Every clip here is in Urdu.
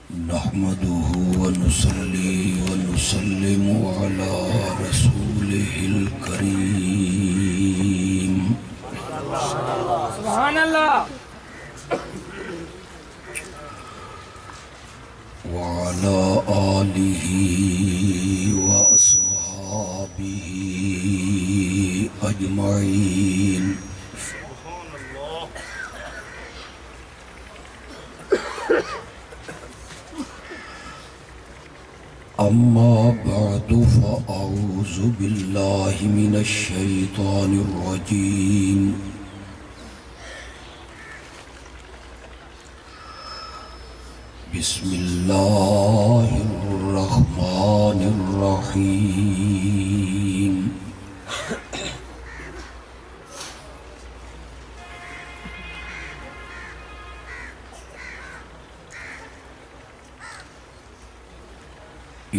نحمده ونصلي ونسلم على رسوله الكريم سبحان اللہ وعلى آله وأصحابه أجمعين أما بعد فأعوذ بالله من الشيطان الرجيم بسم الله الرحمن الرحيم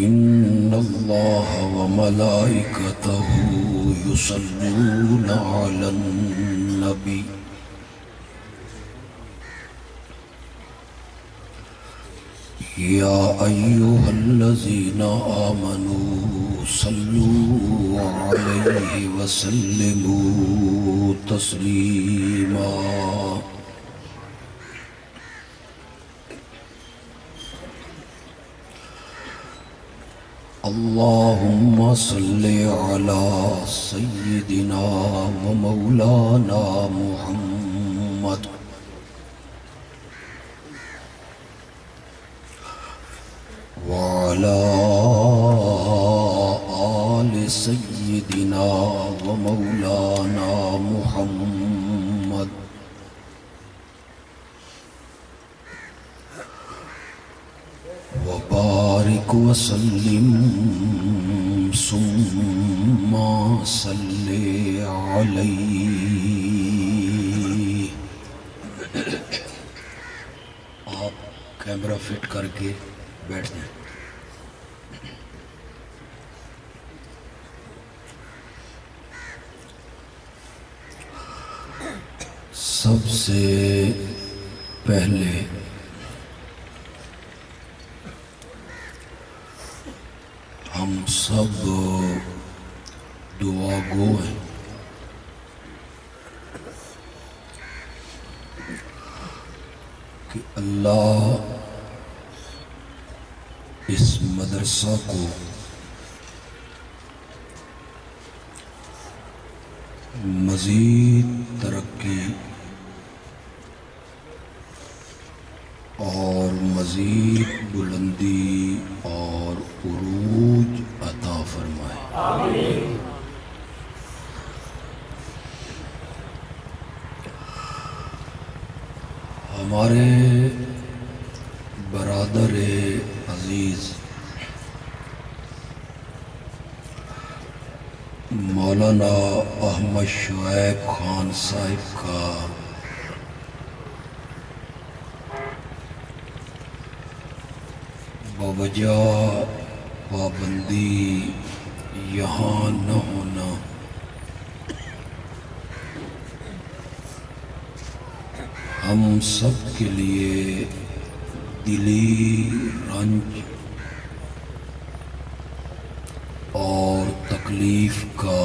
إن الله وملائكته يصلون على النبي يا أيها الذين آمنوا صلوا عليه وسلموا تسليما اللهم صل على سيدنا ومولانا محمد وعلى آل سيدنا ومولانا محمد وبارك وسلم ثم صل عليه. آپ کیمرہ فٹ کر کے بیٹھ جائیں. سب سے پہلے ہم سب دعا گو ہیں کہ اللہ اس مدرسہ کو مزید ترقی اور مزید بلندی اور عروج عطا فرمائے. آمین. ہمارے برادر عزیز مولانا احمد شعیب خان صاحب کا بوجہ پابندی یہاں نہ ہونا ہم سب کے لیے دلی رنج اور تکلیف کا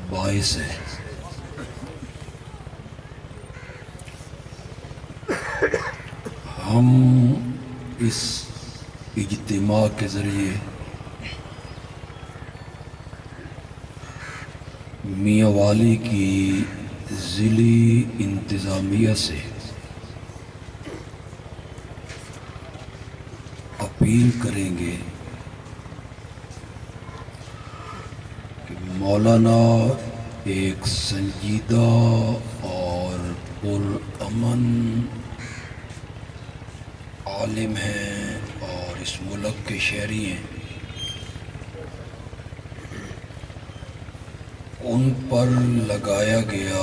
باعث ہے. ہم اس اجتماع کے ذریعے میاں والی کی ضلعی انتظامیہ سے اپیل کریں گے کہ مولانا ایک سنجیدہ اور پرامن عالم ہیں اور اس ملک کے شہری ہیں. ان پر لگایا گیا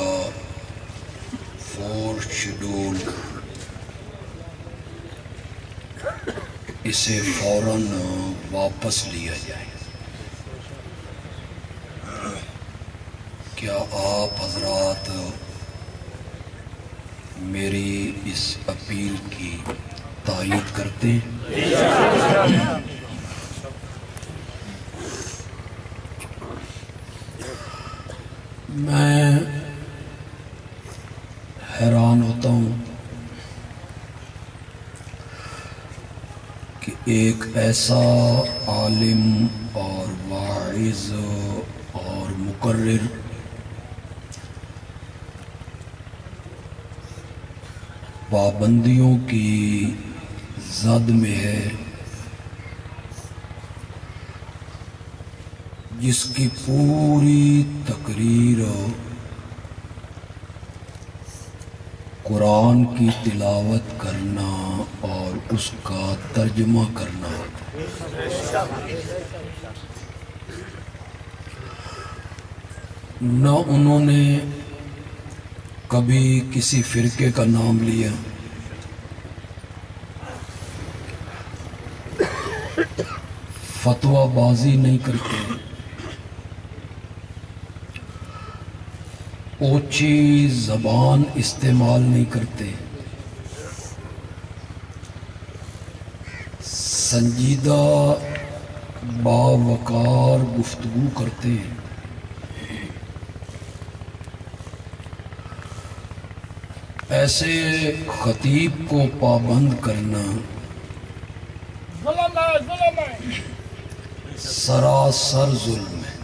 4 شیڈول اسے فوراً واپس لیا جائے. کیا آپ حضرات میری اس اپیل کی تائید کرتے ہیں؟ میں حیران ہوتا ہوں کہ ایک ایسا عالم اور واعظ اور مقرر پابندیوں کی زد میں ہے، جس کی پوری تقریر قرآن کی تلاوت کرنا اور اس کا ترجمہ کرنا نہ انہوں نے کبھی کسی فرقے کا نام لیا، فتویٰ بازی نہیں کرتے، اونچی زبان استعمال نہیں کرتے، سنجیدہ باوقار گفتگو کرتے ہیں۔ ایسے خطیب کو پابند کرنا سراسر ظلم ہے۔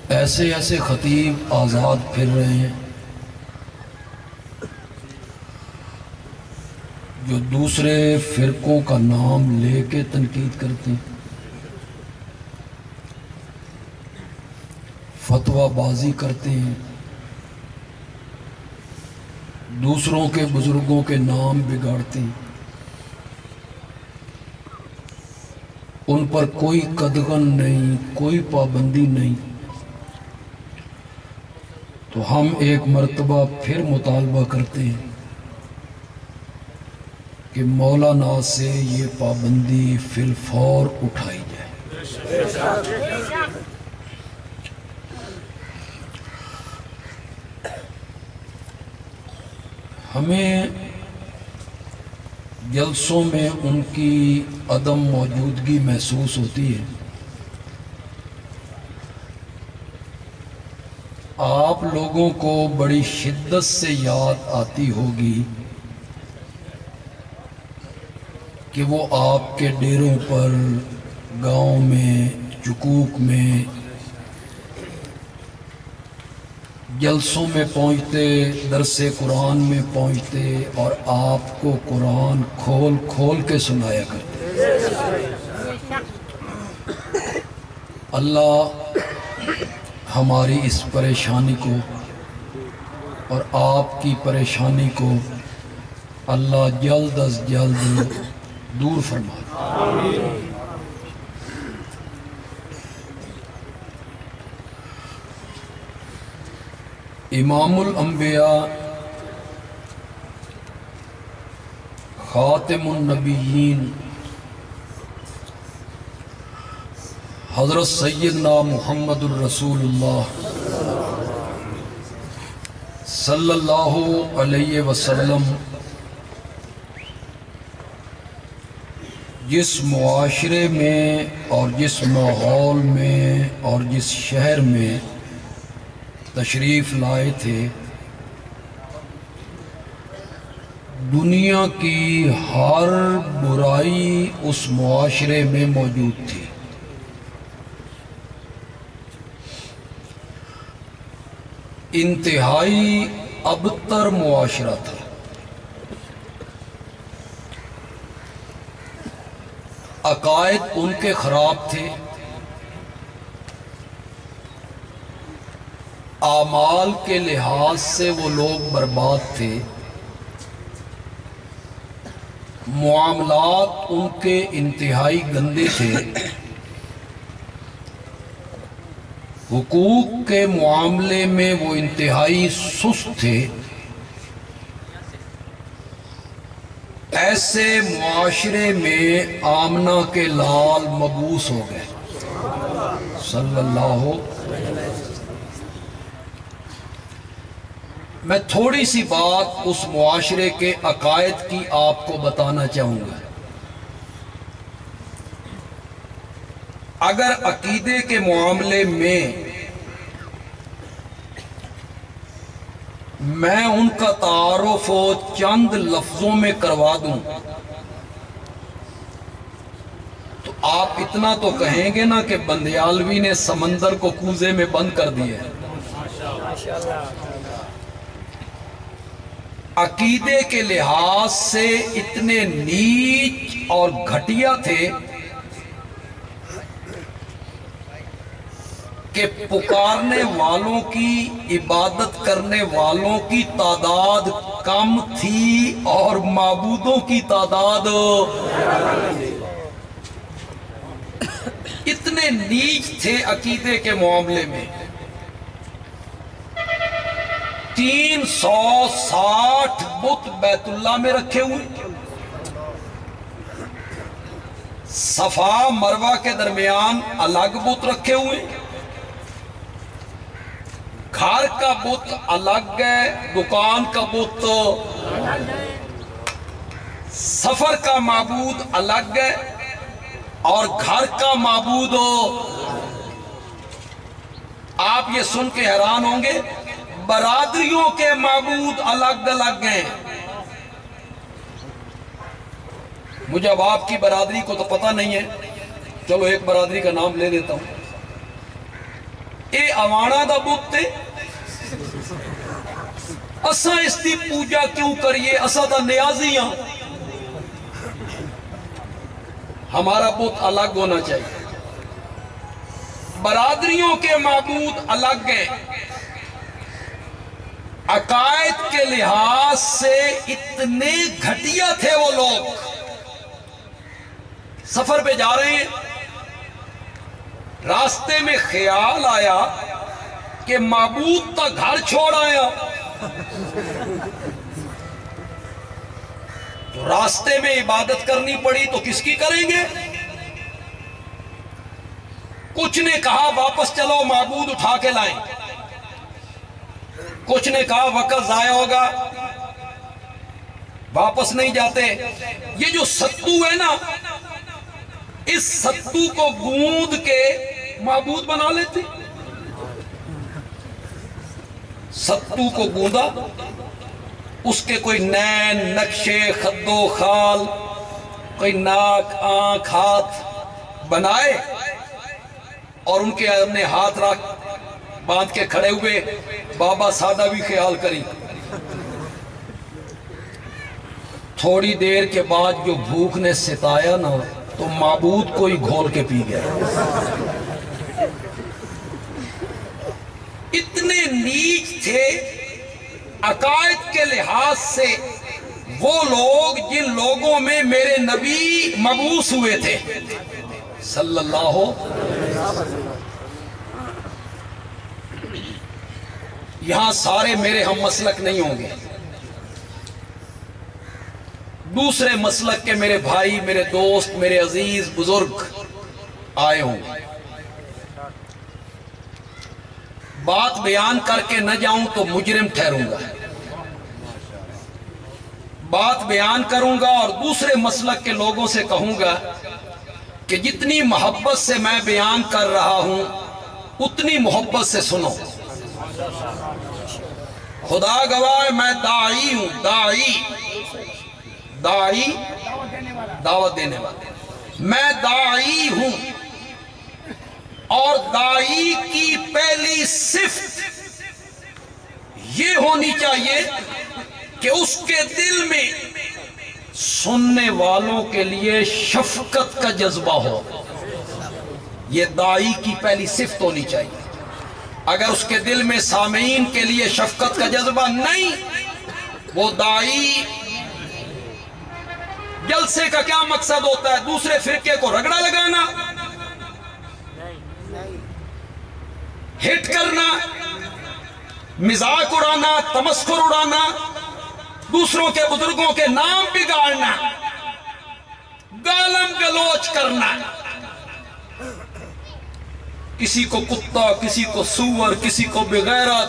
ایسے خطیب آزاد پھر رہے ہیں جو دوسرے فرقوں کا نام لے کے تنقید کرتے ہیں، فتویٰ بازی کرتے ہیں، دوسروں کے بزرگوں کے نام بگاڑتے ہیں، ان پر کوئی قدغن نہیں، کوئی پابندی نہیں۔ تو ہم ایک مرتبہ پھر مطالبہ کرتے ہیں کہ مولانا سے یہ پابندی فی الفور اٹھائی جائے۔ ہمیں جلسوں میں ان کی عدم موجودگی محسوس ہوتی ہے۔ آپ لوگوں کو بڑی شدت سے یاد آتی ہوگی کہ وہ آپ کے ڈیروں پر، گاؤں میں، چکوک میں جلسوں میں پہنچتے، درس قرآن میں پہنچتے اور آپ کو قرآن کھول کھول کے سنایا کرتے۔ اللہ ہماری اس پریشانی کو اور آپ کی پریشانی کو اللہ جلد از جلد دور فرمائے۔ امام الانبیاء، خاتم النبیین، حضرت سیدنا محمد الرسول اللہ صلی اللہ علیہ وسلم جس معاشرے میں اور جس ماحول میں اور جس شہر میں تشریف لائے تھے، دنیا کی ہر برائی اس معاشرے میں موجود تھی۔ انتہائی ابتر معاشرہ تھا۔ عقائد ان کے خراب تھے، اعمال کے لحاظ سے وہ لوگ برباد تھے، معاملات ان کے انتہائی گندے تھے، حقوق کے معاملے میں وہ انتہائی سست تھے۔ ایسے معاشرے میں آمنہ کے لال مبعوث ہو گئے صلی اللہ میں تھوڑی سی بات اس معاشرے کے عقائد کی آپ کو بتانا چاہوں گا۔ اگر عقیدے کے معاملے میں میں ان کا تعارف چند لفظوں میں کروا دوں تو آپ اتنا تو کہیں گے نا کہ بندیالوی نے سمندر کو کوزے میں بند کر دیا ہے۔ عقیدے کے لحاظ سے اتنے نیچ اور گھٹیا تھے کہ پکارنے والوں کی، عبادت کرنے والوں کی تعداد کم تھی اور معبودوں کی تعداد اتنے نیچ تھے عقیدے کے معاملے میں۔ 360 بت بیت اللہ میں رکھے ہوئے، صفا مروہ کے درمیان الگ بت رکھے ہوئے، گھر کا بت الگ ہے، دکان کا بت، سفر کا معبود الگ ہے اور گھر کا معبود آپ یہ سن کے حیران ہوں گے برادریوں کے معبود الگ الگ ہیں۔ مجھے اب آپ کی برادری کو تو پتہ نہیں ہے، چلو ایک برادری کا نام لے لیتا ہوں۔ اے اوانا دا بت تے اساں اس دی پوجا کیوں کریے، اساں دا نیازی ہاں، ہمارا بت الگ ہونا چاہیے۔ برادریوں کے معبود الگ ہیں، عقائد کے لحاظ سے اتنے گھٹیا تھے وہ لوگ۔ سفر پہ جا رہے ہیں، راستے میں خیال آیا کہ معبود تا گھر چھوڑ آیا، تو راستے میں عبادت کرنی پڑی تو کس کی کریں گے؟ کچھ نے کہا واپس چلو معبود اٹھا کے لائیں، کچھ نے کہا وقت ضائع ہوگا واپس نہیں جاتے۔ یہ جو ستو ہے نا، اس ستو کو گوند کے معبود بنا لیتے۔ ستو کو گوندا، اس کے کوئی نین، نقشے، خد و خال، کوئی ناک، آنکھ، ہاتھ بنائے اور ان کے اپنے ہاتھ رکھ باندھ کے کھڑے ہوئے، بابا سادہ بھی خیال کری۔ تھوڑی دیر کے بعد جو بھوک نے ستایا نا تو معبود کو ہی گھول کے پی گیا۔ اتنے نیچ تھے عقائد کے لحاظ سے وہ لوگ جن لوگوں میں میرے نبی مبعوث ہوئے تھے صلی اللہ علیہ وسلم۔ یہاں سارے میرے ہم مسلک نہیں ہوں گے، دوسرے مسلک کے میرے بھائی، میرے دوست، میرے عزیز بزرگ آئے ہوں گے۔ بات بیان کر کے نہ جاؤں تو مجرم ٹھہروں گا، بات بیان کروں گا اور دوسرے مسلک کے لوگوں سے کہوں گا کہ جتنی محبت سے میں بیان کر رہا ہوں اتنی محبت سے سنو۔ خدا گواہ ہے میں داعی ہوں، داعی دعوت دینے والا، میں داعی ہوں، اور داعی کی پہلی صفت یہ ہونی چاہیے کہ اس کے دل میں سننے والوں کے لیے شفقت کا جذبہ ہو۔ یہ داعی کی پہلی صفت ہونی چاہیے۔ اگر اس کے دل میں سامعین کے لیے شفقت کا جذبہ نہیں، وہ داعی، جلسے کا کیا مقصد ہوتا ہے؟ دوسرے فرقے کو رگڑا لگانا، ہٹ کرنا، مذاق اڑانا، تمسخر اڑانا، دوسروں کے بزرگوں کے نام بگاڑنا، گالم گلوچ کرنا، کسی کو کتا، کسی کو سور، کسی کو بغیرت،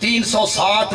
360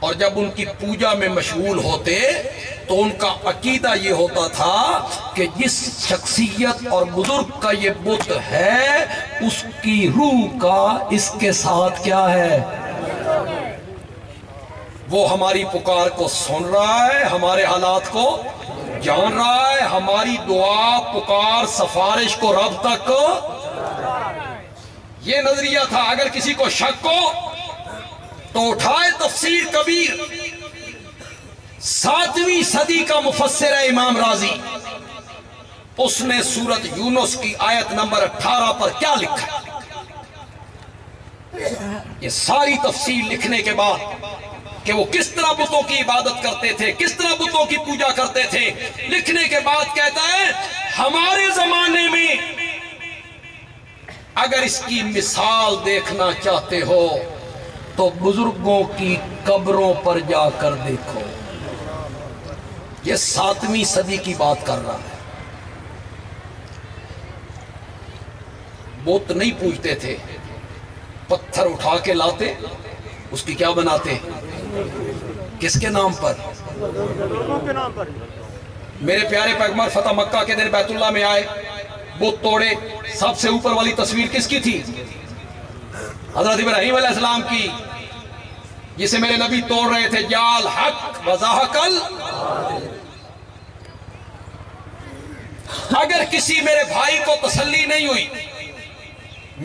اور جب ان کی پوجا میں مشغول ہوتے تو ان کا عقیدہ یہ ہوتا تھا کہ جس شخصیت اور بزرگ کا یہ بت ہے اس کی روح کا اس کے ساتھ کیا ہے، وہ ہماری پکار کو سن رہا ہے، ہمارے حالات کو جان رہا ہے، ہماری دعا پکار سفارش کو رب تک، یہ نظریہ تھا۔ اگر کسی کو شک ہو تو اٹھائے تفسیر کبیر، 7ویں صدی کا مفسر ہے امام رازی، اس نے سورۃ یونس کی آیت نمبر 18 پر کیا لکھا؟ یہ ساری تفصیل لکھنے کے بعد کہ وہ کس طرح بتوں کی عبادت کرتے تھے، کس طرح بتوں کی پوجا کرتے تھے، لکھنے کے بعد کہتا ہے ہمارے زمانے میں اگر اس کی مثال دیکھنا چاہتے ہو تو بزرگوں کی قبروں پر جا کر دیکھو۔ یہ 7ویں صدی کی بات کر رہا ہے۔ بت نہیں پوجتے تھے، پتھر اٹھا کے لاتے، اس کی کیا بناتے؟ کس کے نام پر؟ میرے پیارے پیغمبر فتح مکہ کے دن بیت اللہ میں آئے، بت توڑے، سب سے اوپر والی تصویر کس کی تھی؟ حضرت ابراہیم علیہ السلام کی، جسے میرے نبی توڑ رہے تھے، جال حق وزاحق ال۔ اگر کسی میرے بھائی کو تسلی نہیں ہوئی،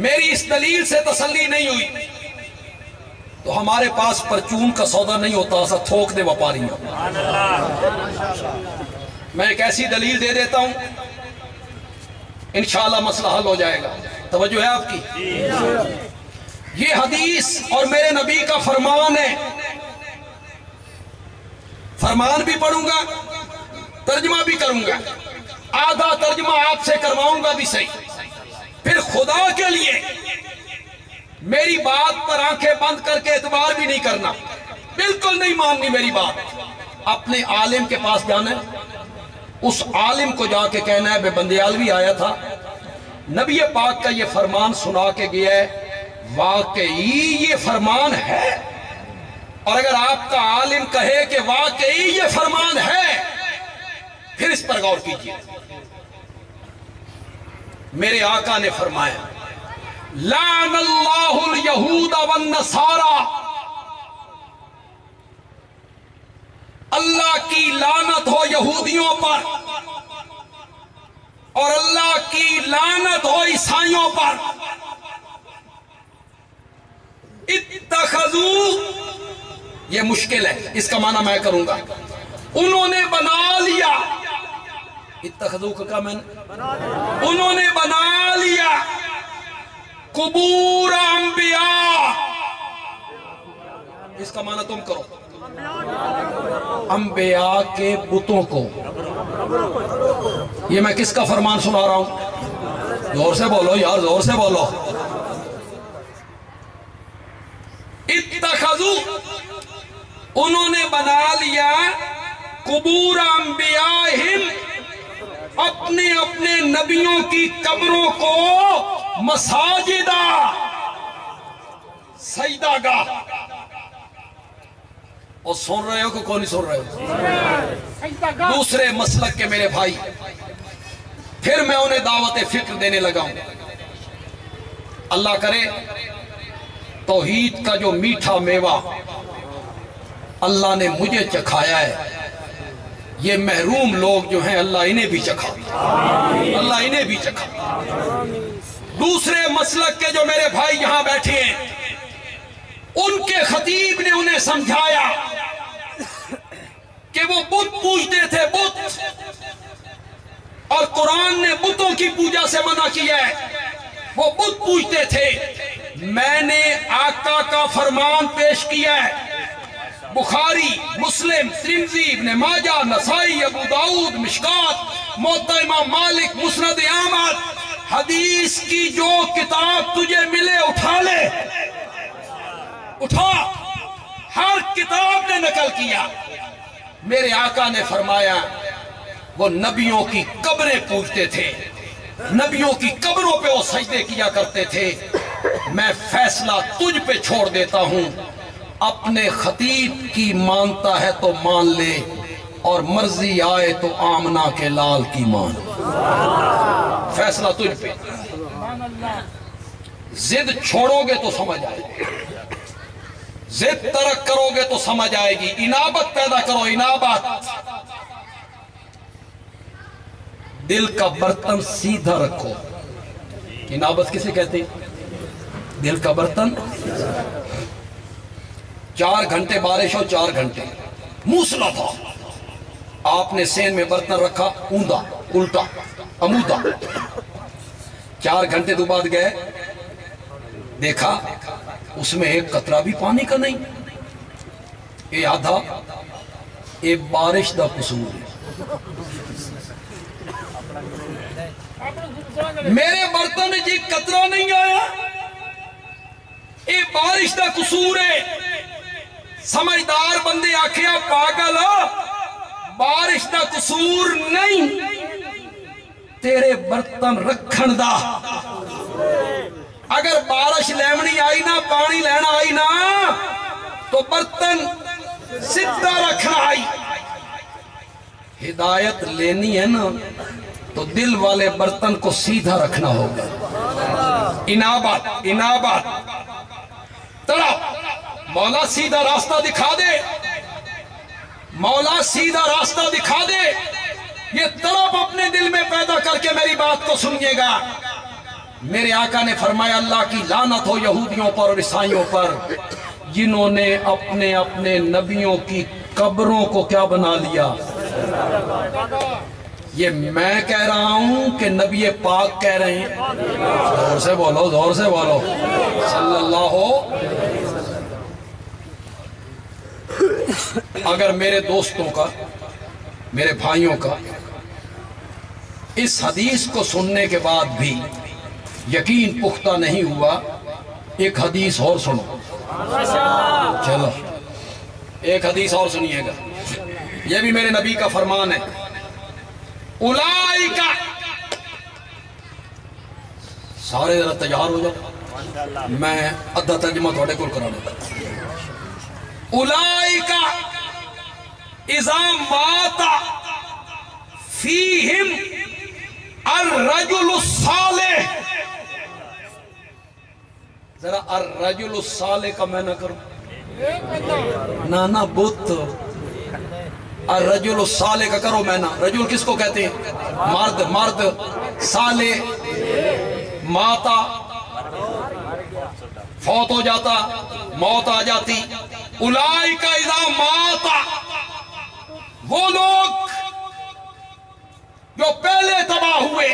میری اس دلیل سے تسلی نہیں ہوئی، تو ہمارے پاس پرچون کا سودا نہیں ہوتا، ایسا تھوک دے وپاری ہوں۔ میں ایک ایسی دلیل دے دیتا ہوں، انشاءاللہ مسئلہ حل ہو جائے گا۔ توجہ ہے آپ کی؟ یہ حدیث اور میرے نبی کا فرمان ہے، فرمان بھی پڑھوں گا، ترجمہ بھی کروں گا، آدھا ترجمہ آپ سے کرواؤں گا بھی صحیح۔ پھر خدا کے لیے میری بات پر آنکھیں بند کر کے اعتبار بھی نہیں کرنا، بالکل نہیں ماننی میری بات۔ اپنے عالم کے پاس جانا ہے، اس عالم کو جا کے کہنا ہے بے بندیالوی آیا تھا، نبی پاک کا یہ فرمان سنا کے گیا ہے، واقعی یہ فرمان ہے؟ اور اگر آپ کا عالم کہے کہ واقعی یہ فرمان ہے، پھر اس پر غور کیجئے۔ میرے آقا نے فرمایا لعن اللہ الیہود والنصارى، اللہ کی لعنت ہو یہودیوں پر اور اللہ کی لعنت ہو عیسائیوں پر۔ اتخذوا، یہ مشکل ہے، اس کا معنی میں کروں گا، انہوں نے بنا لیا، اتخذوا کا میں نے، انہوں نے بنا لیا قبور انبیاء، اس کا معنی تم کرو، انبیاء کے بتوں کو۔ یہ میں کس کا فرمان سنا رہا ہوں؟ زور سے بولو یار، زور سے بولو۔ اتخذوا، انہوں نے بنا لیا قبور انبیائہم، اپنے اپنے نبیوں کی قبروں کو مساجدہ، سجدہ گاہ۔ اور سن رہے ہو کہ کون نہیں سن رہے ہو؟ دوسرے مسلک کے میرے بھائی، پھر میں انہیں دعوت فکر دینے لگا ہوں۔ اللہ کرے توحید کا جو میٹھا میوہ اللہ نے مجھے چکھایا ہے، یہ محروم لوگ جو ہیں اللہ انہیں بھی چکھا، اللہ انہیں بھی چکھا۔ دوسرے مسلک کے جو میرے بھائی یہاں بیٹھے ہیں، ان کے خطیب نے انہیں سمجھایا کہ وہ بت پوجتے تھے، بت، اور قرآن نے بتوں کی پوجا سے منع کیا ہے، وہ بت پوجتے تھے۔ میں نے آقا کا فرمان پیش کیا ہے، بخاری، مسلم، ترمذی، ابن ماجہ، نسائی، ابو داؤد، مشکات، موطا امام مالک، مسند احمد، حدیث کی جو کتاب تجھے ملے اٹھا لے، اٹھا، ہر کتاب نے نقل کیا۔ میرے آقا نے فرمایا وہ نبیوں کی قبریں پوجتے تھے، نبیوں کی قبروں پہ وہ سجدے کیا کرتے تھے۔ میں فیصلہ تجھ پہ چھوڑ دیتا ہوں، اپنے خطیب کی مانتا ہے تو مان لے، اور مرضی آئے تو آمنہ کے لال کی مان۔ فیصلہ تجھ پہ، ضد چھوڑو گے تو سمجھ آئے گی، ضد ترک کرو گے تو سمجھ آئے گی۔ انابت پیدا کرو، انابت۔ دل کا برتن سیدھا رکھو۔ انابت کسے کہتے ہیں؟ دل کا برتن۔ 4 گھنٹے بارش ہو، 4 گھنٹے موسلادھار، آپ نے سین میں برتن رکھا، اوندا الٹا عمودہ، 4 گھنٹے تو بعد گئے، دیکھا اس میں ایک قطرہ بھی پانی کا نہیں۔ اے آدھا، اے بارش دا قصور ہے، میرے برتن جی قطرہ نہیں آیا، اے بارش دا قصور ہے۔ سمجھدار بندے آکھیا پاگل، بارش دا قصور نہیں، تیرے برتن رکھن دا۔ اگر بارش لیمنی آئی نا، پانی لینا آئی نا، تو برتن سدھا رکھنا آئی۔ ہدایت لینی ہے نا تو دل والے برتن کو سیدھا رکھنا ہوگا۔ انابت، انابت، تڑپ، مولا سیدھا راستہ دکھا دے، مولا سیدھا راستہ دکھا دے۔ یہ طرف اپنے دل میں پیدا کر کے میری بات کو سنیے گا۔ میرے آقا نے فرمایا اللہ کی لعنت ہو یہودیوں پر اور عیسائیوں پر، جنہوں نے اپنے اپنے نبیوں کی قبروں کو کیا بنا لیا۔ یہ میں کہہ رہا ہوں کہ نبی پاک کہہ رہے ہیں؟ زور سے بولو، زور سے بولو، صلی اللہ ہو۔ اگر میرے دوستوں کا، میرے بھائیوں کا اس حدیث کو سننے کے بعد بھی یقین پختہ نہیں ہوا، ایک حدیث اور سنو۔ چلو ایک حدیث اور سنیے گا، یہ بھی میرے نبی کا فرمان ہے۔ اولائکا، سارے ذرا تیار ہو جاؤ، میں ادھا ترجمہ تھوڑے کو کرا دیتا۔ اولائکا اذا مات فیہم الرجل الصالح، ذرا الرجل الصالح کا میں نہ کروں، نانا بت، الرجل الصالح کا کرو میں نہ۔ رجل کس کو کہتے ہیں؟ مرد، مرد، صالح ماتا، فوت ہو جاتا، موت آ جاتی۔ اولئک اذا مات، وہ لوگ جو پہلے تباہ ہوئے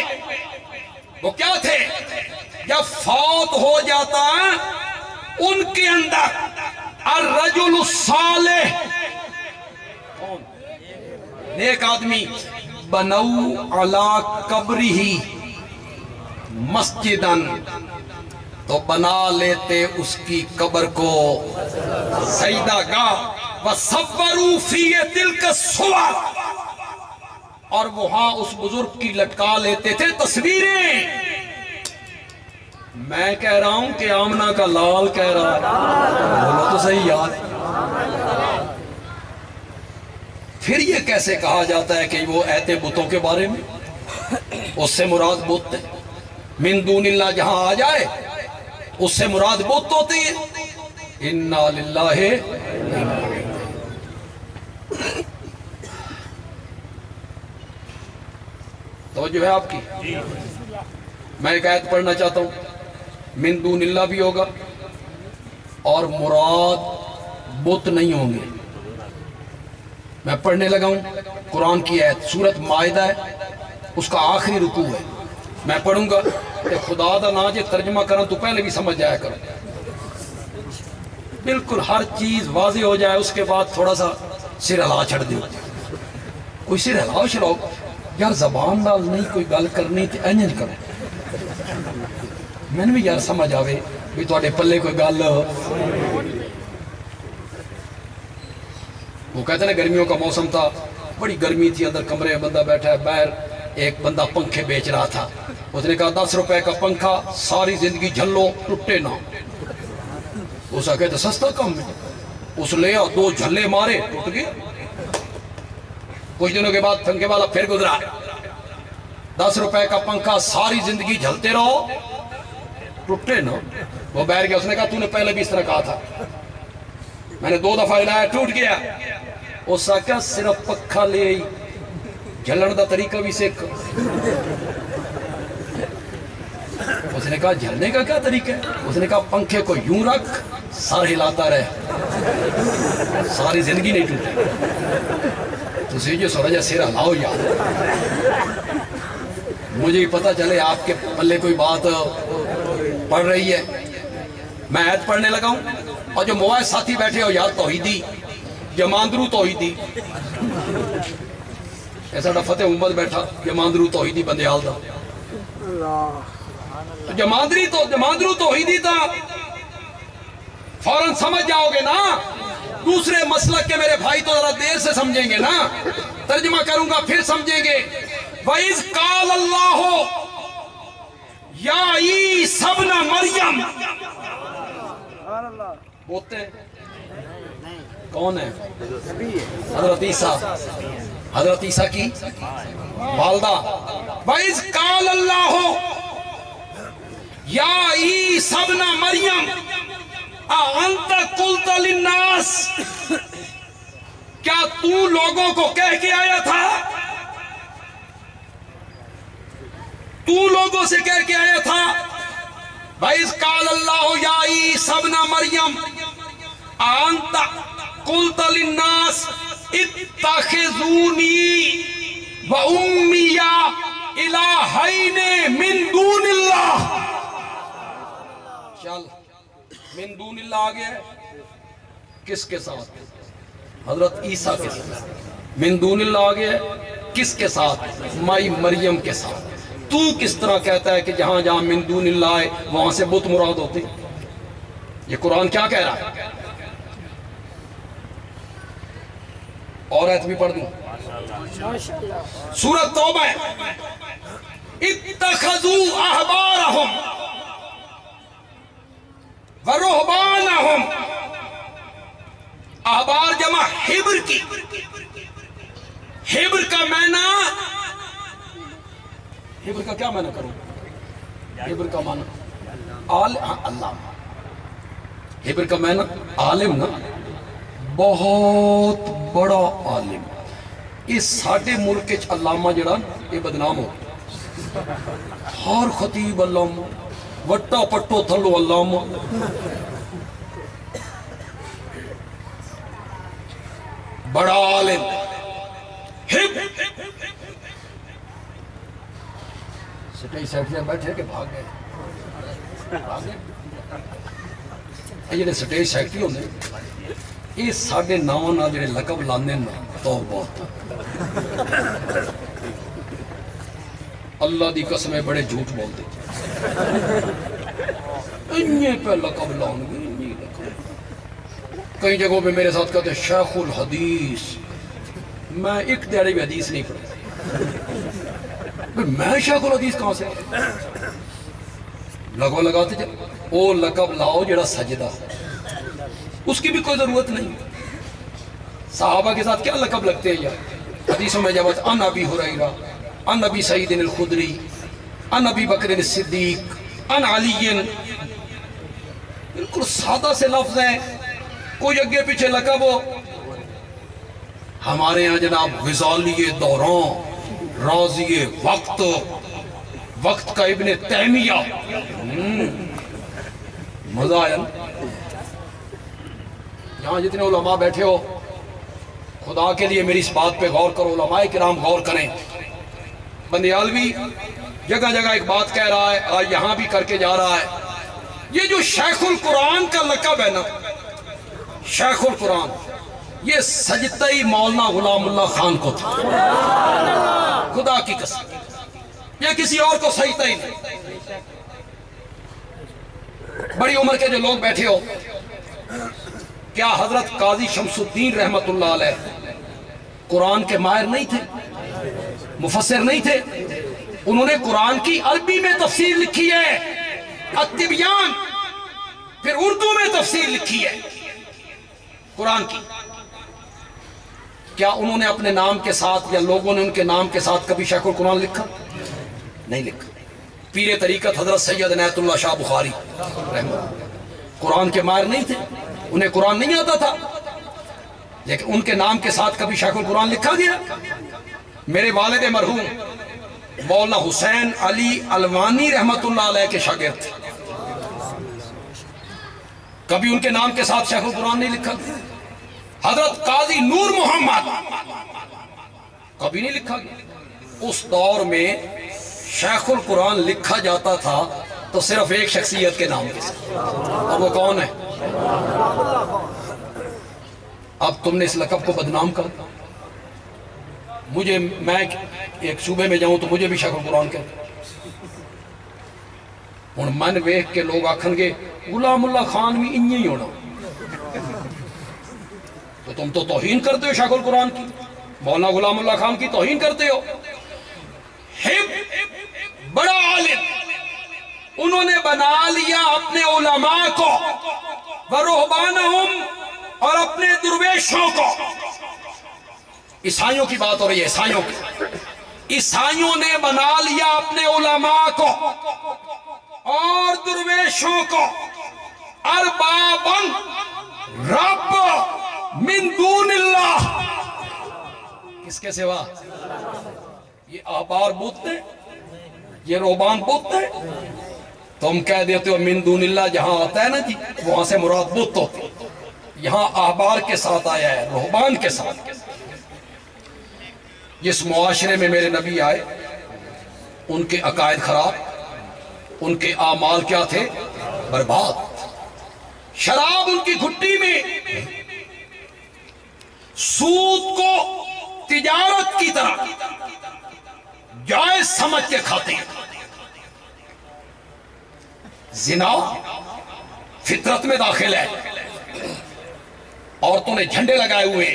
وہ کیا تھے؟ جب فوت ہو جاتا ان کے اندر الرجل الصالح، نیک آدمی، بنو علی قبرہ مسجدن، تو بنا لیتے اس کی قبر کو سجدہ گاہ، وصوروا فی تلک الصور، اور وہاں اس بزرگ کی لٹکا لیتے تھے تصویریں۔ میں کہہ رہا ہوں کہ آمنہ کا لال کہہ رہا ہے، بولو تو صحیح یاد۔ پھر یہ کیسے کہا جاتا ہے کہ وہ ایتے بتوں کے بارے میں؟ اس سے مراد بت ہے، من دون اللہ جہاں آ جائے اس سے مراد بت ہوتی ہے۔ انا للہ، توجہ ہے آپ کی؟ میں ایک آیت پڑھنا چاہتا ہوں، من دون اللہ بھی ہوگا اور مراد بت نہیں ہوں گے۔ میں پڑھنے لگا ہوں قرآن کی آیت، سورت مائدہ ہے، اس کا آخری رکوع ہے۔ میں پڑھوں گا کہ خدا دا نا جے ترجمہ کرنا تو پہلے بھی سمجھ جایا کرو، بالکل ہر چیز واضح ہو جائے، اس کے بعد تھوڑا سا سر ہلا چھڑ دیں۔ کوئی سر ہلاؤ چھڑاؤ، یار زبان نال نہیں کوئی گل کرنی تے انج کرو، میں نے بھی یار سمجھ آوے بھی تواڈے پلے کوئی گل۔ وہ کہتے ہیں گرمیوں کا موسم تھا، بڑی گرمی تھی، اندر کمرے میں بندہ بیٹھا ہے، باہر ایک بندہ پنکھے بیچ رہا تھا، اس نے کہا 10 روپے کا پنکھا ساری زندگی جھلو ٹوٹے نہ۔ اس کا کہتے سستا کم ہے، اس لے اور 2 جھلے مارے ٹوٹ گیا. کچھ دنوں کے بعد پنکھے والا پھر گزرا, 10 روپے کا پنکھا, ساری زندگی جھلتے رہو, ٹوٹے نا. وہ بیٹھ گیا, اس نے کہا تو نے پہلے بھی اس طرح کہا تھا, میں نے 2 دفعہ ہلایا ٹوٹ گیا. اس نے کہا صرف پکھا لے آئی, جھلن دا طریقہ بھی سیکھ. اس نے کہا جھلنے کا کیا طریقہ ہے؟ اس نے کہا پنکھے کو یوں رکھ, سر ہلاتا رہے, ساری زندگی نہیں ٹوٹے. تو جو سورج سر ہلاؤ یار, مجھے پتہ چلے آپ کے پلے کوئی بات پڑھ رہی ہے. میں آیت پڑھنے لگا ہوں, اور جو موبائل ساتھی بیٹھے ہو یار توحیدی جماندرو توحیدی, ایسا فتح امت بیٹھا جماندرو توحیدی بندیال دا, جماندرو توحیدی تا فوراً سمجھ جاؤ گے نا. دوسرے مسلک کے میرے بھائی تو ذرا دیر سے سمجھیں گے نا, ترجمہ کروں گا پھر سمجھیں گے. وَإِذْ قَالَ اللَّهُ يَا عِيسَى ابْنَ مَرْيَمَ. بولتے ہیں کون ہے؟ حضرت عیسیٰ, حضرت عیسیٰ کی والدہ. وَإِذْ قَالَ اللَّهُ يَا عِيسَى ابْنَ مَرْيَمَ أَأَنْتَ قُلْتَ لِلنَّاسِ, کیا تو لوگوں کو کہہ کے آیا تھا, تو لوگوں سے کہہ کے آیا تھا. وَإِذْ قَالَ اللَّهُ يَا عِيسَى ابْنَ مَرْيَمَ أَأَنْتَ قُلْتَ لِلنَّاسِ اتَّخِذُونِي وَأُمِّيَ إِلَٰهَيْنِ مِن دُونِ اللَّهِ. چل من دون اللہ آ گیا ہے, کس کے ساتھ؟ حضرت عیسیٰ کے ساتھ. من دون اللہ آ گیا ہے, کس کے ساتھ؟ مائی مریم کے ساتھ. تو کس طرح کہتا ہے کہ جہاں جہاں من دون اللہ ہے وہاں سے بت مراد ہوتے؟ یہ قرآن کیا کہہ رہا ہے؟ اور ایت بھی پڑھ دوں, سورۃ توبہ ہے. اتخذوا احبارہم ورہبانہم, احبار جمع حبر کی. حبر کا معنی, حبر کا کیا معنی کروں؟ حبر کا معنی اللہ, حبر کا معنی عالم نا, بہت بڑا عالم. اس ساڑھے ملک کے علامہ جڑا یہ بدنام ہو, ہر خطیب علامہ, وٹا پٹو تھلو علامہ. بڑا عالم سٹیج سیکٹری بیٹھے کہ بھاگ گئے, یہ سٹیج سیکٹری ہوندے یہ ساڑھے ناؤں نہ جڑے لقب لاندے نا تو بہت اللہ دی قسمیں بڑے جھوٹ بولتے انہیں پہ لقب لاؤں گے. کئی جگہوں پہ میرے ساتھ کہتے ہیں شیخ الحدیث, میں ایک دیڑے بھی حدیث نہیں پڑھتا. میں شیخ الحدیث کہاں سے؟ لقب لگاتے جب وہ لقب لاؤ جڑا سجدہ, اس کی بھی کوئی ضرورت نہیں. صحابہ کے ساتھ کیا لقب لگتے ہیں یار؟ حدیثوں میں جب ان ابی ہریرہ, ان ابی سعید الخدری, ان ابی بکر الصدیق, ان علی, بالکل سادہ سے لفظ ہیں, کوئی اگے پیچھے لقب ہو. ہمارے یہاں جناب غزالی دوران, رازی وقت, وقت کا ابن تیمیہ, مزہ آیا نا. یہاں جتنے علماء بیٹھے ہو, خدا کے لیے میری اس بات پہ غور کرو, علماء کرام غور کریں. بندیالوی جگہ جگہ ایک بات کہہ رہا ہے, آج یہاں بھی کر کے جا رہا ہے. یہ جو شیخ القرآن کا لقب ہے نا, شیخ القرآن, یہ سجدہ مولانا غلام اللہ خان کو تھا, خدا کی قسم. یہ کسی اور کو سجدہ ہی نہیں. بڑی عمر کے جو لوگ بیٹھے ہو, کیا حضرت قاضی شمس الدین رحمت اللہ علیہ قرآن کے ماہر نہیں تھے, مفسر نہیں تھے؟ انہوں نے قرآن کی عربی میں تفسیر لکھی ہے, التبیان, پھر اردو میں تفسیر لکھی ہے. قرآن کی، کیا انہوں نے اپنے نام کے ساتھ یا لوگوں نے ان کے نام کے ساتھ کبھی شیخ القرآن لکھا؟ نہیں لکھا۔ پیر طریقت حضرت سید عنایت اللہ شاہ بخاری رحمہ اللہ قرآن کے ماہر نہیں تھے، انہیں قرآن نہیں آتا تھا، لیکن ان کے نام کے ساتھ کبھی شیخ القرآن لکھا گیا؟ میرے والد مرحوم مولانا حسین علی الوانی رحمت اللہ علیہ کے شاگرد تھے، کبھی ان کے نام کے ساتھ شیخ القرآن نہیں لکھا گیا۔ حضرت قاضی نور محمد کبھی نہیں لکھا گیا۔ اس دور میں شیخ القرآن لکھا جاتا تھا تو صرف ایک شخصیت کے نام کے ساتھ، اور وہ کون ہے؟ اب تم نے اس لقب کو بدنام کر، مجھے، میں ایک صوبے میں جاؤں تو مجھے بھی شیخ القرآن کہتے، ہن من ویکھ کے لوگ آکھن گے غلام اللہ خان بھی انہی ہی ہونا، تو تم تو توہین کرتے ہو شیخ القرآن کی، مولانا غلام اللہ خان کی توہین کرتے ہو۔ بڑا عالم، انہوں نے بنا لیا اپنے علماء کو ورہبانہم، اور اپنے درویشوں کو، عیسائیوں کی بات ہو رہی ہے، عیسائیوں کی، عیسائیوں نے بنا لیا اپنے علماء کو اور درویشوں کو اربابن رب من دون اللہ، کس کے سوا؟ یہ احبار بت ہیں، یہ روحبان بت ہیں۔ تم کہہ دیتے ہو من دون اللہ، جہاں آتا ہے نا جی وہاں سے مراد بت ہوتی ہے، یہاں احبار کے ساتھ آیا ہے، روحبان کے ساتھ۔ جس معاشرے میں میرے نبی آئے ان کے عقائد خراب، ان کے اعمال کیا تھے؟ برباد۔ شراب ان کی گھٹی میں، سود کو تجارت کی طرح جائز سمجھ کے کھاتے ہیں، زنا فطرت میں داخل ہے، عورتوں نے جھنڈے لگائے ہوئے،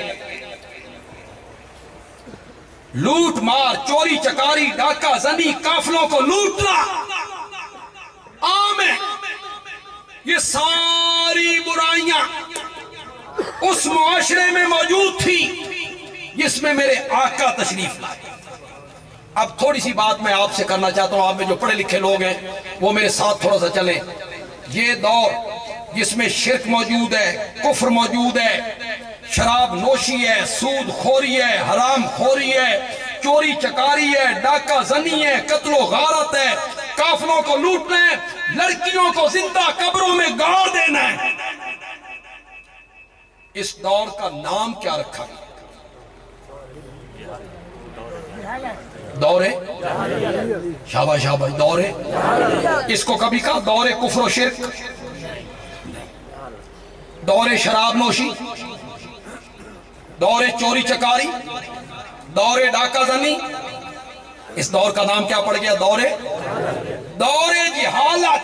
لوٹ مار، چوری چکاری، ڈاکہ زنی، قافلوں کو لوٹنا عام ہے۔ یہ ساری برائیاں اس معاشرے میں موجود تھی جس میں میرے آقا تشریف لائے۔ اب تھوڑی سی بات میں آپ سے کرنا چاہتا ہوں، آپ میں جو پڑھے لکھے لوگ ہیں وہ میرے ساتھ تھوڑا سا چلیں۔ یہ دور جس میں شرک موجود ہے، کفر موجود ہے، شراب نوشی ہے، سود خوری ہے، حرام خوری ہے، چوری چکاری ہے، ڈاکہ زنی ہے، قتل و غارت ہے، قافلوں کو لوٹنا ہے، لڑکیوں کو زندہ قبروں میں گاڑ دینا ہے، اس دور کا نام کیا رکھا گیا؟ دور شاباش شاباش، دور، اس کو کبھی کہا دور کفر و شرک، دور شراب نوشی، دور چوری چکاری، دور ڈاکہ زنی، اس دور کا نام کیا پڑ گیا؟ دور جہالت۔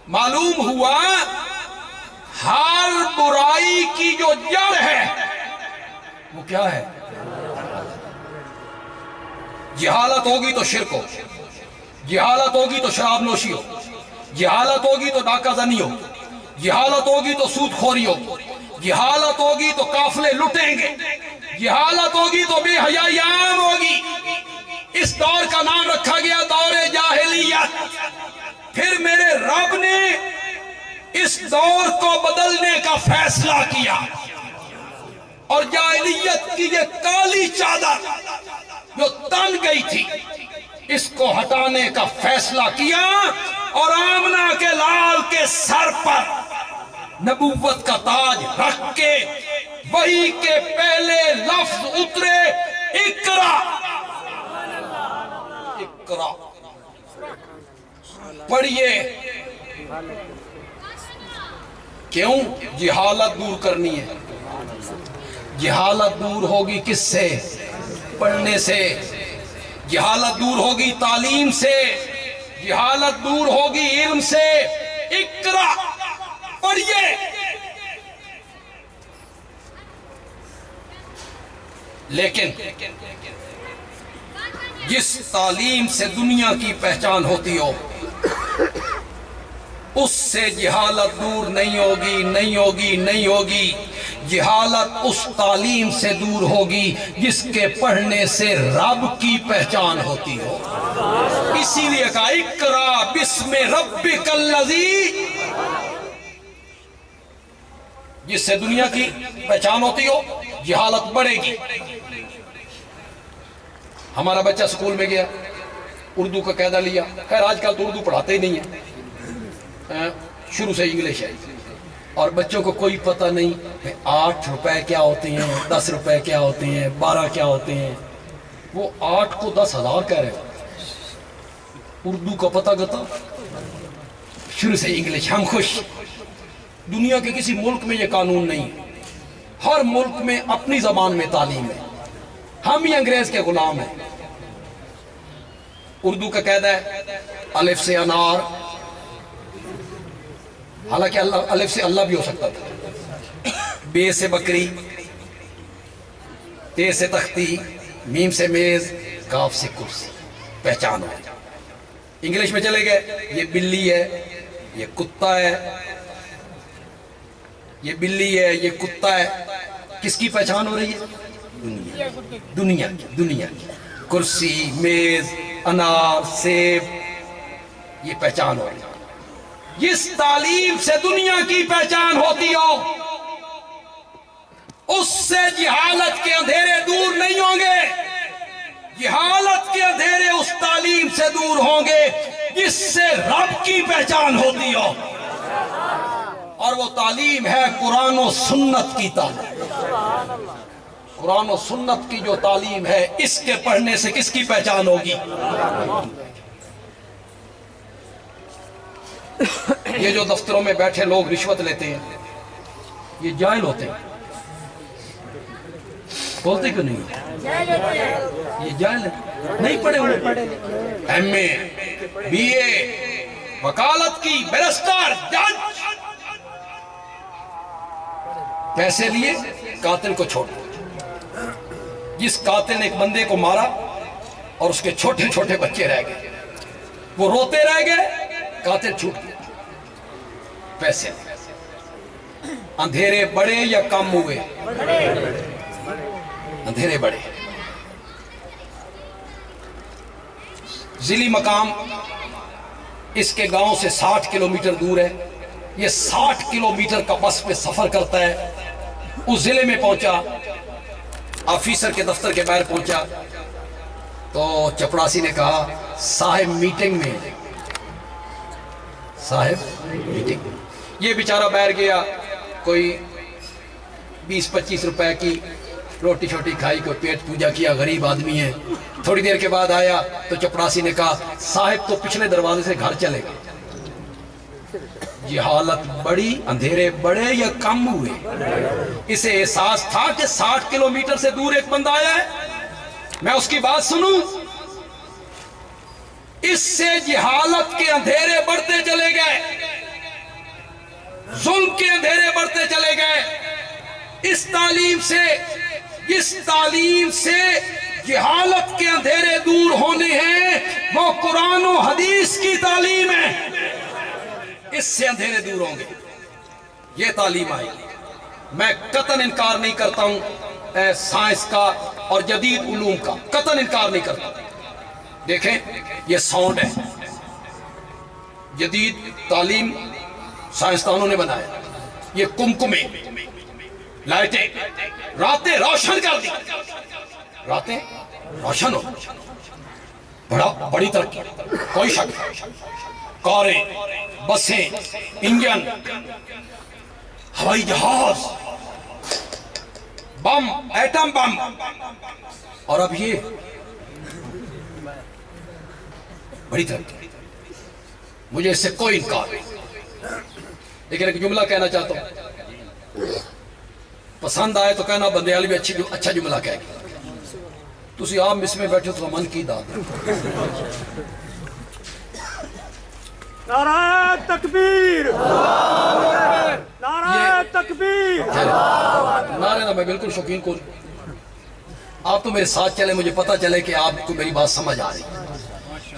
معلوم ہوا ہر برائی کی جو جڑ ہے وہ کیا ہے؟ جہالت ہوگی تو شرک ہو، جہالت ہوگی تو شراب نوشی ہو، جہالت ہوگی تو ڈاکہ زنی ہو، جہالت ہوگی تو سود خوری ہو، جہالت ہوگی تو قافلے لٹیں گے، جہالت ہوگی تو بے حیائی عام ہوگی۔ اس دور کا نام رکھا گیا دور جاہلیت۔ پھر میرے رب نے اس دور کو بدلنے کا فیصلہ کیا اور جاہلیت کی یہ کالی چادر جو تن گئی تھی اس کو ہٹانے کا فیصلہ کیا، اور آمنہ کے لال کے سر پر نبوت کا تاج رکھ کے وحی کے پہلے لفظ اترے، اقرا اقرا، پڑھیے۔ کیوں؟ جہالت دور کرنی ہے۔ جہالت دور ہوگی کس سے؟ پڑھنے سے۔ جہالت دور ہوگی تعلیم سے، جہالت دور ہوگی علم سے۔ اقرا، پڑھیے۔ لیکن جس تعلیم سے دنیا کی پہچان ہوتی ہو اس سے جہالت دور نہیں ہوگی، نہیں ہوگی، نہیں ہوگی۔ جہالت اس تعلیم سے دور ہوگی جس کے پڑھنے سے رب کی پہچان ہوتی ہو۔ اسی لیے کہا اقرا بسم ربک الذی، جس سے دنیا کی پہچان ہوتی ہو جہالت بڑھے گی۔ ہمارا بچہ سکول میں گیا، اردو کا قاعدہ لیا، خیر آج کل تو اردو پڑھاتے ہی نہیں ہیں، شروع سے انگلش ہے، اور بچوں کو کوئی پتہ نہیں کہ 8 روپے کیا ہوتے ہیں، 10 روپے کیا ہوتے ہیں، 12 کیا ہوتے ہیں۔ وہ 8 کو 10,000 کہہ رہے ہیں، اردو کا پتہ گتا، شروع سے انگلش۔ ہم خوش، دنیا کے کسی ملک میں یہ قانون نہیں، ہر ملک میں اپنی زبان میں تعلیم ہے، ہم ہی انگریز کے غلام ہیں۔ اردو کا قاعدہ ہے الف سے انار، حالانکہ الف سے اللہ بھی ہو سکتا تھا، بے سے بکری، تے سے تختی، میم سے میز، کاف سے کرسی، پہچان ہو۔ انگلش میں چلے گئے، یہ بلی ہے، یہ کتا ہے، یہ بلی ہے، یہ کتا ہے، کس کی پہچان ہو رہی ہے؟ دنیا کی، دنیا کی۔ کرسی، میز، انار، سیب، یہ پہچان ہو رہی ہے۔ جس تعلیم سے دنیا کی پہچان ہوتی ہو اس سے جہالت کے اندھیرے دور نہیں ہوں گے، جہالت کے اندھیرے اس تعلیم سے دور ہوں گے جس سے رب کی پہچان ہوتی ہو، اور وہ تعلیم ہے قرآن و سنت کی تعلیم۔ قرآن و سنت کی جو تعلیم ہے، اس کے پڑھنے سے کس کی پہچان ہوگی؟ یہ جو دفتروں میں بیٹھے لوگ رشوت لیتے ہیں، یہ جاہل ہوتے ہیں، بولتے کیوں نہیں؟ یہ جاہل ہیں، نہیں پڑھے ہوئے، ایم اے، بی اے، وکالت کی، بیرسٹر، جج، پیسے لیے قاتل کو چھوڑ۔ جس قاتل نے ایک بندے کو مارا اور اس کے چھوٹے چھوٹے بچے رہ گئے، وہ روتے رہ گئے، قاتل چھوٹ گیا، پیسے۔ اندھیرے بڑے یا کم ہوئے؟ اندھیرے بڑے۔ ضلعی مقام اس کے گاؤں سے 60 کلومیٹر دور ہے، یہ 60 کلومیٹر کا بس پہ سفر کرتا ہے۔ اس ضلع میں پہنچا، آفیسر کے دفتر کے باہر پہنچا تو چپڑاسی نے کہا صاحب میٹنگ میں، صاحب میٹنگ میں۔ یہ بیچارہ باہر گیا، کوئی 20-25 روپے کی روٹی چھوٹی کھائی، کوئی پیٹ پوجا کیا، غریب آدمی ہے۔ تھوڑی دیر کے بعد آیا تو چپڑاسی نے کہا صاحب تو پچھلے دروازے سے گھر چلے گا۔ جہالت بڑی، اندھیرے بڑے یا کم ہوئے؟ اسے احساس تھا کہ 60 کلومیٹر سے دور ایک بندہ آیا ہے، میں اس کی بات سنوں۔ اس سے جہالت کے اندھیرے بڑھتے چلے گئے، ظلم کے اندھیرے بڑھتے چلے گئے۔ اس تعلیم سے جہالت کے اندھیرے دور ہونے ہیں، وہ قرآن و حدیث کی تعلیم ہے، اس سے اندھیرے دور ہوں گے۔ یہ تعلیم آئی، میں قطعاً انکار نہیں کرتا ہوں سائنس کا اور جدید علوم کا، قطعاً انکار نہیں کرتا۔ دیکھیں یہ ساؤنڈ ہے، جدید تعلیم سائنسدانوں نے بنایا۔ یہ کمکمے، لائٹیں، راتیں روشن کر دی، راتیں روشن ہو، بڑی ترقی، کوئی شک نہیں۔ کاریں، بسیں، انجن، ہوائی جہاز، بم، ایٹم بم، اور اب یہ بڑی ترقی، مجھے اس سے کوئی انکار نہیں۔ لیکن ایک جملہ کہنا چاہتا ہوں، پسند آئے تو کہنا بندیال بھی اچھا جملہ کہے گی، تسی آپ مس میں بیٹھے تو من کی داد۔ نعرہ تکبیر، نعرہ تکبیر۔ نعرے نہ، میں بالکل شوقین کو، آپ تو میرے ساتھ چلے، مجھے پتا چلے کہ آپ کو میری بات سمجھ آ رہی ہے۔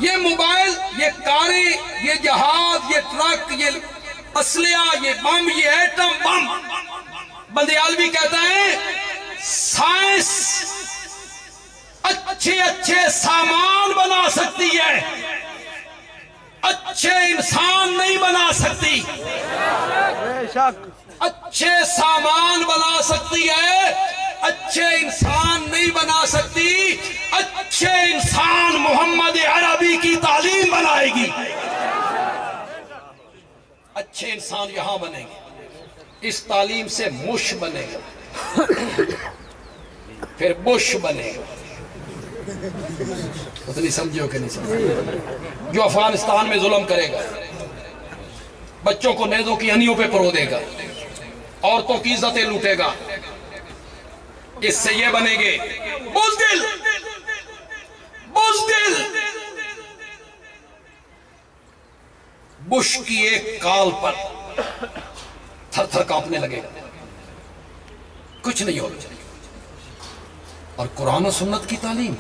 یہ موبائل، یہ کاریں، یہ جہاز، یہ ٹرک، یہ اسلحہ، یہ بم، یہ ایٹم بم، بندیالوی کہتا ہے سائنس اچھے سامان بنا سکتی ہے، اچھے انسان نہیں بنا سکتی۔ بے شک اچھے سامان بنا سکتی ہے، اچھے انسان نہیں بنا سکتی۔ اچھے انسان محمد عربی کی تعلیم بنائے گی۔ اچھے انسان یہاں بنے گے، اس تعلیم سے مش بنے گا، پھر بش بنے گا۔ اتنی سمجھو کہ نہیں سمجھو؟ جو افغانستان میں ظلم کرے گا، بچوں کو نیزوں کی ہنیوں پہ پرو دے گا، عورتوں کی عزتیں لوٹے گا، اس سے یہ بنے گے بزدل۔ بش کی ایک کال پر تھر تھر کانپنے لگے گا، کچھ نہیں ہوگا۔ اور قرآن و سنت کی تعلیم،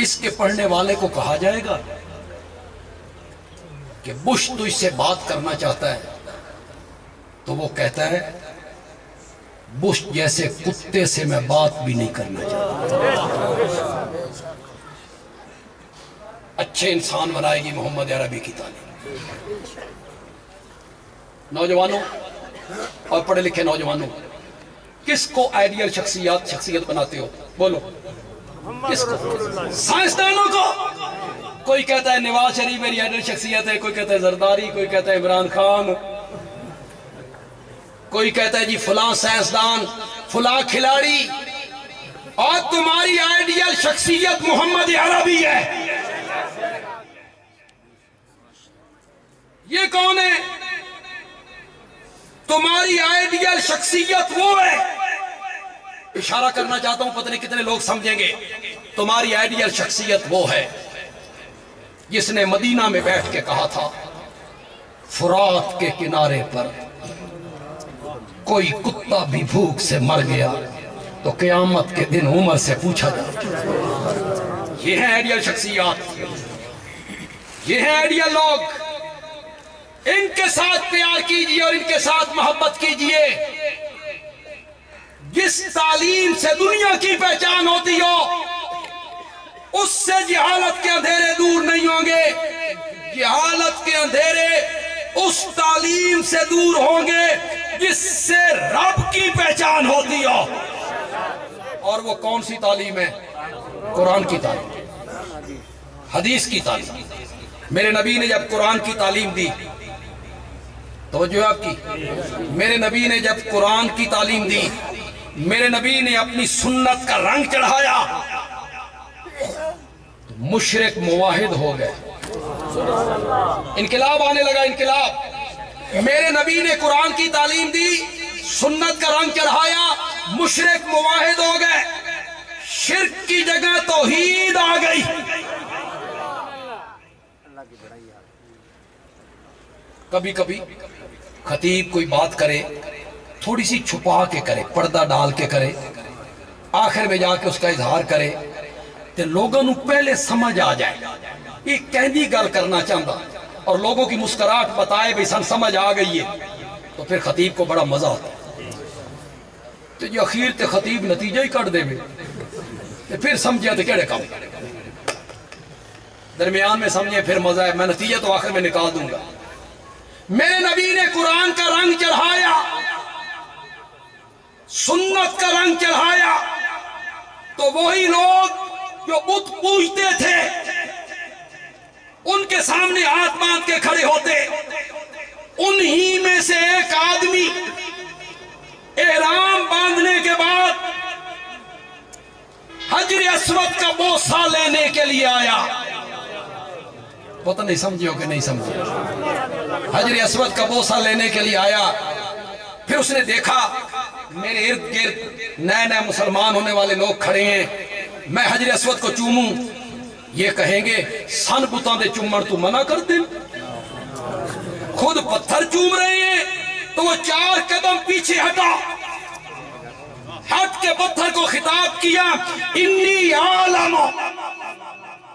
اس کے پڑھنے والے کو کہا جائے گا کہ بش تو اس سے بات کرنا چاہتا ہے، تو وہ کہتا ہے بش جیسے کتے سے میں بات بھی نہیں کرنا چاہتا۔ اچھے انسان بنائے گی محمد عربی کی تعلیم۔ نوجوانوں اور پڑھے لکھے نوجوانوں، کس کو آئیڈیل شخصیت بناتے ہو؟ بولو کس کو؟ سائنسدانوں کو؟ کوئی کہتا ہے نواز شریف میری آئیڈیل شخصیت ہے، کوئی کہتا ہے زرداری، کوئی کہتا ہے عمران خان، کوئی کہتا ہے جی فلاں سائنسدان، فلاں کھلاڑی۔ اور تمہاری آئیڈیل شخصیت محمد عربی ہے۔ یہ کون ہے؟ تمہاری آئیڈیل شخصیت وہ ہے، اشارہ کرنا چاہتا ہوں، پتہ نہیں کتنے لوگ سمجھیں گے۔ تمہاری آئیڈیل شخصیت وہ ہے جس نے مدینہ میں بیٹھ کے کہا تھا فرات کے کنارے پر کوئی کتا بھی بھوک سے مر گیا تو قیامت کے دن عمر سے پوچھا جائے۔ یہ ہیں آئیڈیل شخصیات، یہ ہیں آئیڈیل لوگ۔ ان کے ساتھ پیار کیجئے اور ان کے ساتھ محبت کیجئے۔ جس تعلیم سے دنیا کی پہچان ہوتی ہو، اس سے جہالت کے اندھیرے دور نہیں ہوں گے۔ جہالت کے اندھیرے اس تعلیم سے دور ہوں گے جس سے رب کی پہچان ہوتی ہو۔ اور وہ کون سی تعلیم ہے؟ قرآن کی تعلیم، حدیث کی تعلیم۔ میرے نبی نے جب قرآن کی تعلیم دی، توجہ آپ کی، میرے نبی نے جب قرآن کی تعلیم دی، میرے نبی نے اپنی سنت کا رنگ چڑھایا، تو مشرک موحد ہو گئے، انقلاب آنے لگا، انقلاب۔ میرے نبی نے قرآن کی تعلیم دی، سنت کا رنگ چڑھایا، مشرک موحد ہو گئے، شرک کی جگہ توحید آ گئی۔ کبھی کبھی خطیب کوئی بات کرے، تھوڑی سی چھپا کے کرے، پردہ ڈال کے کرے، آخر میں جا کے اس کا اظہار کرے تو لوگوں نو پہلے سمجھ آ جائے یہ کہندی گل کرنا چاہتا، اور لوگوں کی مسکراہٹ بتائے بھی سن سمجھ آ گئی ہے، تو پھر خطیب کو بڑا مزہ آتا ہے۔ تو جو اخیر تے خطیب نتیجہ ہی کٹ دے بھی، پھر سمجھے تو کیڑے کام، درمیان میں سمجھے پھر مزہ ہے، میں نتیجہ تو آخر میں نکال دوں گا۔ میرے نبی نے قرآن کا رنگ چڑھایا، سنت کا رنگ چڑھایا، تو وہی لوگ جو بت پوجتے تھے ان کے سامنے ہاتھ باندھ کے کھڑے ہوتے، انہی میں سے ایک آدمی احرام باندھنے کے بعد حجر اسود کا بوسہ لینے کے لیے آیا۔ پتہ نہیں سمجھے ہو کہ نہیں سمجھے؟ حجر اسود کا بوسہ لینے کے لیے آیا، پھر اس نے دیکھا میرے ارد گرد نئے نئے مسلمان ہونے والے لوگ کھڑے ہیں، میں حجر اسود کو چوموں، یہ کہیں گے سن بتاں دے چومن تو منع کر دیں، خود پتھر چوم رہے ہیں۔ تو وہ 4 قدم پیچھے ہٹا، ہٹ کے پتھر کو خطاب کیا، انی عالم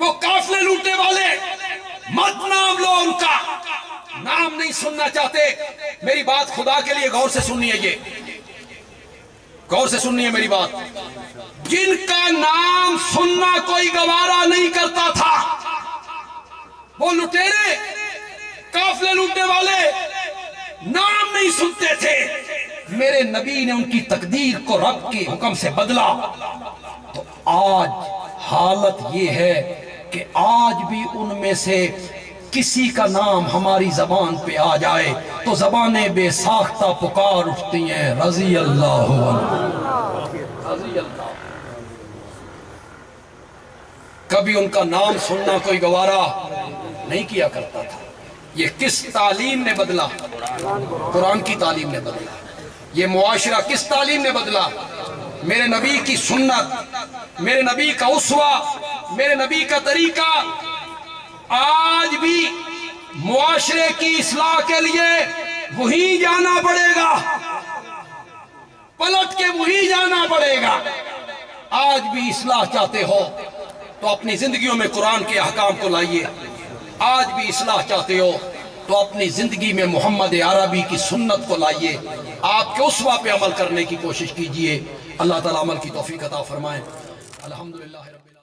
وہ قافلے لوٹنے والے مت نام لو ان کا، نام نہیں سننا چاہتے. میری بات خدا کے لیے غور سے سننی ہے، یہ غور سے سننی ہے میری بات. جن کا نام سننا کوئی گوارا نہیں کرتا تھا، وہ لٹیرے قافلے لوٹنے والے نام نہیں سنتے تھے. میرے نبی نے ان کی تقدیر کو رب کے حکم سے بدلا. تو آج حالت یہ ہے کہ آج بھی ان میں سے کسی کا نام ہماری زبان پہ آ جائے تو زبانیں بے ساختہ پکار اٹھتی ہیں رضی اللہ عنہ، رضی اللہ. کبھی ان کا نام سننا کوئی گوارا نہیں کیا کرتا تھا. یہ کس تعلیم نے بدلا؟ قرآن کی تعلیم نے بدلا. یہ معاشرہ کس تعلیم نے بدلا؟ میرے نبی کی سنت، میرے نبی کا اسوہ، میرے نبی کا طریقہ. آج بھی معاشرے کی اصلاح کے لیے وہی جانا پڑے گا، پلٹ کے وہی جانا پڑے گا. آج بھی اصلاح چاہتے ہو تو اپنی زندگیوں میں قرآن کے احکام کو لائیے. آج بھی اصلاح چاہتے ہو تو اپنی زندگی میں محمد عربی کی سنت کو لائیے. آپ کے اسوہ پہ عمل کرنے کی کوشش کیجئے. اللہ تعالیٰ عمل کی توفیق عطا فرمائے. الحمدللہ رب العالمین.